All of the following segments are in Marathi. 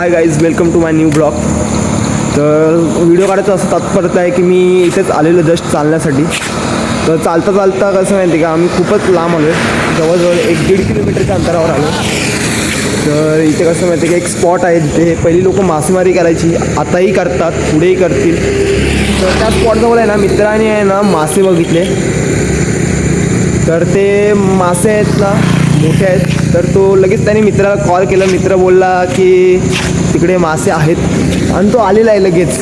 High guys, welcome to my new blog. तर व्हिडिओ काढायचा असं तात्पर्य आहे की मी इथेच आलेलो जस्ट चालण्यासाठी. तर चालता चालता कसं माहिती का, आम्ही खूपच लांब आलो आहे, जवळजवळ 1-1.5 किलोमीटरच्या अंतरावर आलो. तर इथे कसं माहिती का, एक स्पॉट आहे जिथे पहिली लोक मासेमारी करायची, आताही करतात, पुढेही करतील. तर त्या स्पॉटजवळ आहे ना, मित्राने आहे ना मासे बघितले. तर ते मासे आहेत ना, मोठे आहेत. तर तो लगेच त्याने मित्राला कॉल केला. मित्र बोलला की तिकडे मासे आहेत आणि तो आलेला आहे लगेच.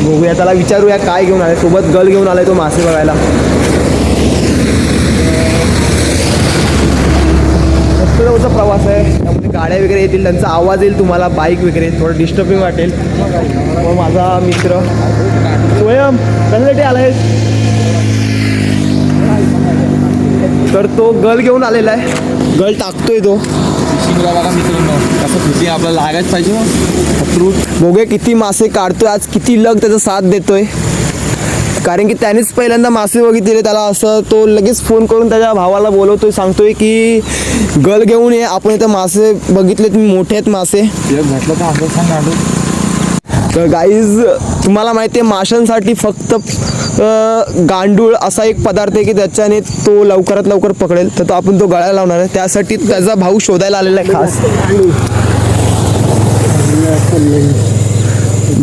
बघूया, त्याला विचारूया काय घेऊन आले. सोबत गल घेऊन आलाय तो मासे बघायला. रस्त्यावरचा प्रवास आहे, त्यामध्ये गाड्या वगैरे येतील, त्यांचा आवाज येईल तुम्हाला, बाईक वगैरे थोडं डिस्टर्बिंग वाटेल. मग माझा मित्र स्वयं कशासाठी आलाय, तर तो गल घेऊन आलेला आहे. गल टाकतोय तो फिशिंगला. बघा मित्रांनो, कसं फिशिंग आपल्याला लागायच पाहिजे. फ्रूट बघूया किती मासे काढतोय आज, किती लग त्याचा साथ देतोय. कारण की त्यानेच पहिल्यांदा मासे बघितलेले. त्याला असं तो लगेच फोन करून त्याच्या भावाला बोलवतोय, सांगतोय की गल घेऊन ये, आपण इथं मासे बघितले, तुम्ही मोठे आहेत मासे. भेटलं तर असं सांग काढू. तर गाईज, तुम्हाला माहिती आहे माशांसाठी फक्त गांडूळ असा एक पदार्थ आहे की त्याच्याने तो लवकरात लवकर पकडेल. तर तो आपण तो गळायला लावणार आहे. त्यासाठी त्याचा भाऊ शोधायला आलेला आहे खास.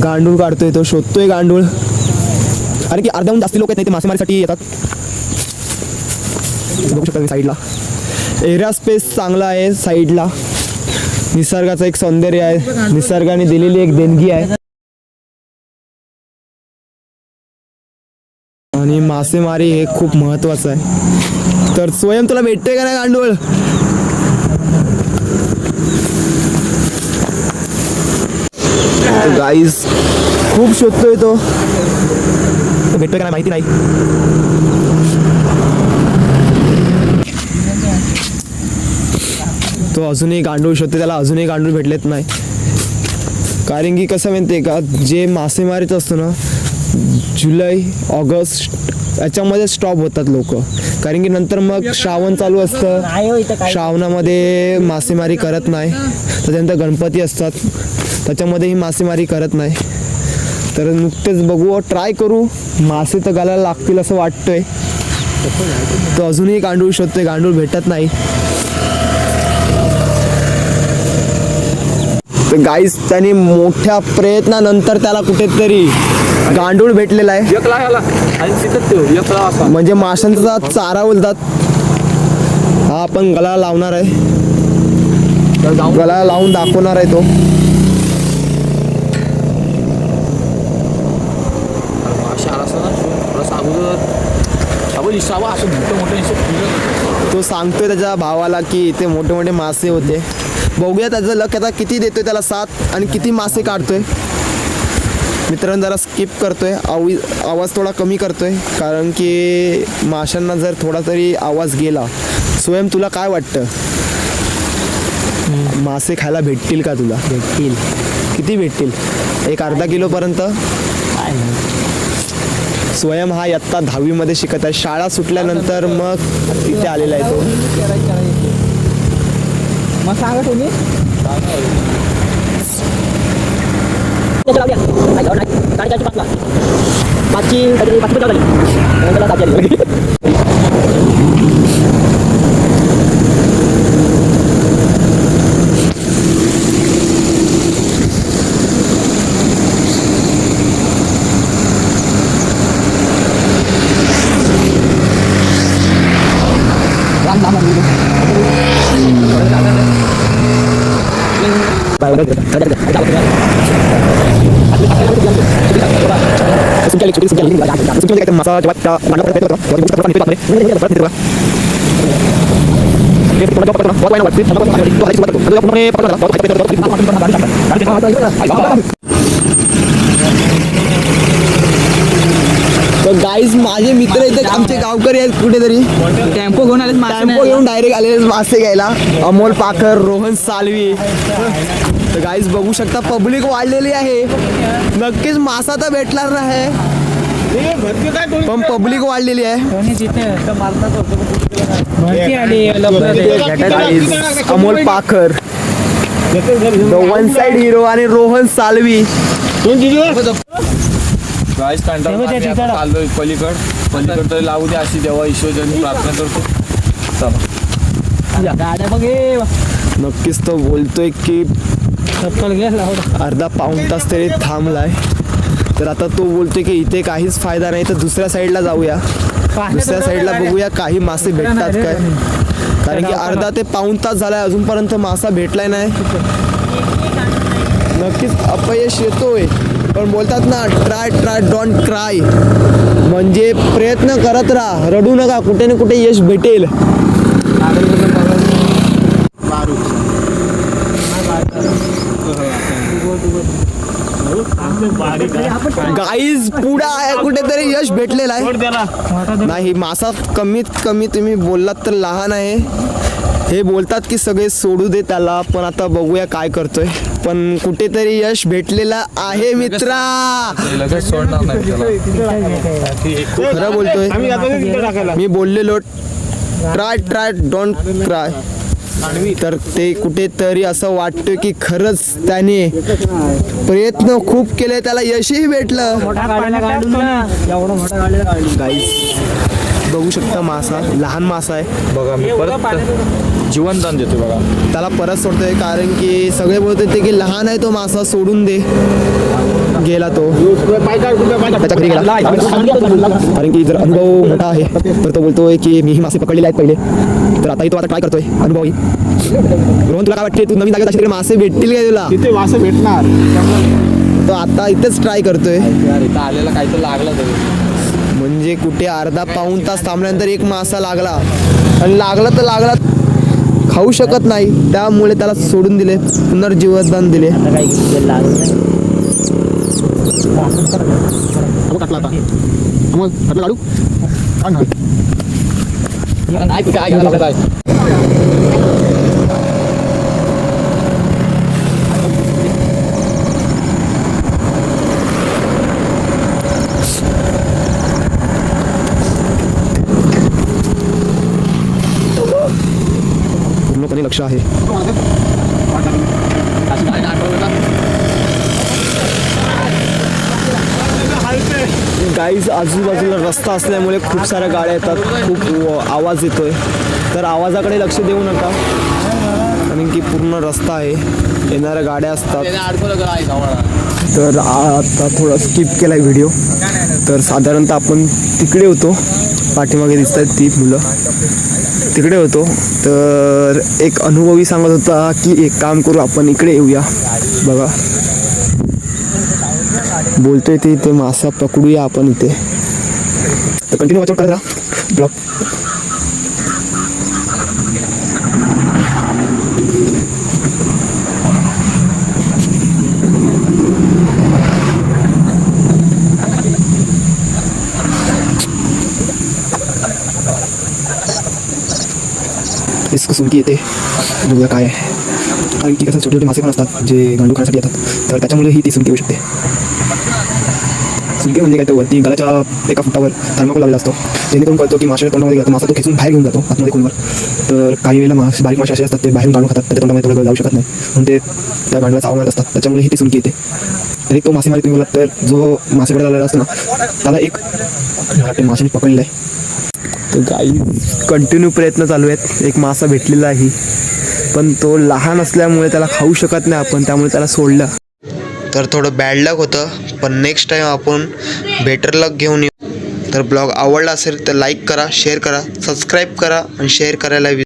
गांडूळ काढतोय तो, शोधतोय गांडूळ. कारण की अर्ध्याहून जास्ती लोक आहेत नाही ते मासेमारीसाठी येतात. बघू शकता साईडला एरिया स्पेस चांगला आहे. साईडला निसर्गाचं एक सौंदर्य आहे, निसर्गाने दिलेली एक देणगी आहे. आणि मासेमारी हे खूप महत्त्वाचं आहे. तर स्वयं तुला भेटतोय का नाही गांडूळ? गाईज खूप शोधतोय तो, भेटतोय का नाही माहिती नाही. तो अजूनही गांडूळ शोधतोय, त्याला अजूनही गांडूळ भेटलेत नाही. कारण की कसं माहिती आहे का, जे मासेमारीचं असतं ना, जुलै ऑगस्ट याच्यामध्ये स्टॉप होतात लोक. कारण की नंतर मग श्रावण चालू असतं, श्रावणामध्ये मासेमारी करत नाही. त्याच्यानंतर गणपती असतात, त्याच्यामध्येही मासेमारी करत नाही. तर नुकतेच बघू, ट्राय करू, मासे तर घालायला लागतील असं वाटतंय. तो अजूनही गांडूळ शोधतोय, गांडूळ भेटत नाही. तर गाईस, त्याने मोठ्या प्रयत्नानंतर त्याला कुठेतरी गांडूळ भेटलेला आहे. म्हणजे माशांचा चारा बोलतात. हा आपण गळाला लावणार आहे, गळाला लावून दाखवणार आहे तो. तो सांगतोय त्याच्या भावाला की इथे मोठे मोठे मासे होते. बघूया त्याचं लक आता किती देतोय त्याला साथ आणि किती मासे काढतोय. मित्रांनो, जरा स्किप करतोय, आवाज थोडा कमी करतोय, कारण की माशांना जर थोडा तरी आवाज गेला. स्वयं तुला काय वाटतं, मासे खायला भेटतील का तुला? भेटतील. किती भेटतील? एक अर्धा किलोपर्यंत. स्वयं हा इयत्ता 10वीमध्ये शिकत आहे. शाळा सुटल्यानंतर मग इथे आलेला आहे तो. मग सांगा तुम्ही. तर गाईज, माझे मित्र इथे आमचे गावकरी आहेत, कुठेतरी टेम्पो घेऊन आले, टेम्पो घेऊन डायरेक्ट आलेले मासे घ्यायला. अमोल पाखर, रोहन सालवी. तर गाईज बघू शकता, पब्लिक वाढलेली आहे. नक्कीच मासा तर भेटणार नाही, पण पब्लिक वाढलेली आहे. मारतात. 20 अमोल पाखर, रोहन सालवी, गाईज बघू शकता, पब्लिक वाढलेली आहे. नक्कीच मासा तर भेटणार नाही, पण पब्लिक वाढलेली आहे. कोणी जिथे मारतात. Amol Pakhar, the one side hero आणि रोहन सालवी. गाईस कंटाळा चाललोय पलीकड तरी लावू दे अशी देवा ईश्वरचरणी प्रार्थना करतो. चला गाड्या बघ ए. नक्कीच तो बोलतोय की चप्पल घे लावड. अर्धा पाऊण तास तरी थांबलाय. तर आता तो बोलतोय की इथे काहीच फायदा नाही तर दुसऱ्या साईडला जाऊया. दुसऱ्या साईडला बघूया काही मासे भेटतात काय, कारण की अर्धा ते पाऊण तास झालाय अजूनपर्यंत मासा भेटलाय नाही. नक्कीच अपयश येतोय पण बोलतात ना ट्राय डोंट क्राय, म्हणजे प्रयत्न करत राहा, रडू नका, कुठे ना कुठे यश भेटेल. गाईज पुढे आहे कुठेतरी यश भेटलेलं आहे. नाही मासा कमीत कमी तुम्ही बोललात तर लहान आहे. हे बोलतात की सगळे सोडू दे त्याला, पण आता बघूया काय करतोय. पण कुठेतरी यश भेटलेला आहे मित्रा. लगेच सोडणार नाही त्याला. खरं बोलतोय मी बोललेलो ट्राय डोंट क्राय. तर ते कुठेतरी असं वाटतं की खरंच त्याने प्रयत्न खूप केले, त्याला यशही भेटलं. गाईस बघू शकता मासा लहान मासा आहे बघा मी परत जीवनदान देतो बघा. त्याला परत सोडतोय कारण की सगळे बोलत होते की लहान आहे तो मासा सोडून दे. गेला तो त्याच्या घरी गेला कारण की जर अनुभव मोठा आहे तर तो बोलतोय की मीही मासे पकडलेले आहेत पहिले, तर आताही तो आता ट्राय करतोय अनुभवी. रोहन तुला काय वाटते, तू नवीन जागेत असेल मासे भेटतील का तुला? तिथे मासे भेटणार. तो आता इथेच ट्राय करतोय. इथं आलेला काय तर लागला तरी. म्हणजे कुठे अर्धा पाऊण तास थांबल्यानंतर एक मासा लागला आणि लागला तर लागला, खाऊ शकत नाही त्यामुळे त्याला सोडून दिले, पुनर्जीवनदान दिले. पूर्णपणे लक्ष आहे. गाईज आजूबाजूला रस्ता असल्यामुळे खूप साऱ्या गाड्या येतात, खूप आवाज येतोय, तर आवाजाकडे लक्ष देऊ नका कारण की पूर्ण रस्ता आहे, येणाऱ्या गाड्या असतात. तर आता थोडा स्किप केला आहे व्हिडिओ. तर साधारणतः आपण तिकडे होतो, पाठीमागे दिसत आहेत ती मुलं, तिकडे होतो. तर एक अनुभवी सांगत होता की एक काम करू आपण इकडे येऊया. बघा बोलतोय ते मासा पकडूया आपण इथे. तर कंटिन्यू वाचून करत राहा ब्लॉग. इसको सुनकी येते बघूया काय आहे, कारण की कसं छोटे छोटे मासे पण असतात जे गांडूळ खाण्यासाठी येतात, तर त्याच्यामुळे ही ती सुनकी येऊ शकते. सुनकी म्हणजे काय, तो वरती गलाच्या एका फुटावर थर्माकोल लावलेला असतो, जेणेकरून कळतो की माशाच्या तोंडामध्ये गेला मासा तो खेचून बाहेर घेऊन जातो आतमध्ये खोलवर. तर काही वेळेला बारीक मासे असे असतात ते बाहेरून गांडूळ खातात, त्याच्या तोंडामध्ये थोडं जाऊ शकत नाही म्हणून ते त्या गांडूळाचा आवडत असतात, त्याच्यामुळे ही ती सुनकी येते. तर एक तो मासेमारी तुम्ही बोलात तर जो मासेकडे आलेला असतो ना त्याला एक माशाने पकडलेला आहे. तर गाई कंटिन्यू प्रयत्न चालू आहेत. एक मासा भेटलेला आहे पण तो लहान असल्यामुळे त्याला खाऊ शकत नाही आपण, त्यामुळे त्याला सोडलं. तर थोडं बॅड लक होतं, पण नेक्स्ट टाईम आपण बेटर लक घेऊन येऊ. तर ब्लॉग आवडला असेल तर लाईक करा, शेअर करा, सबस्क्राईब करा आणि शेअर करायला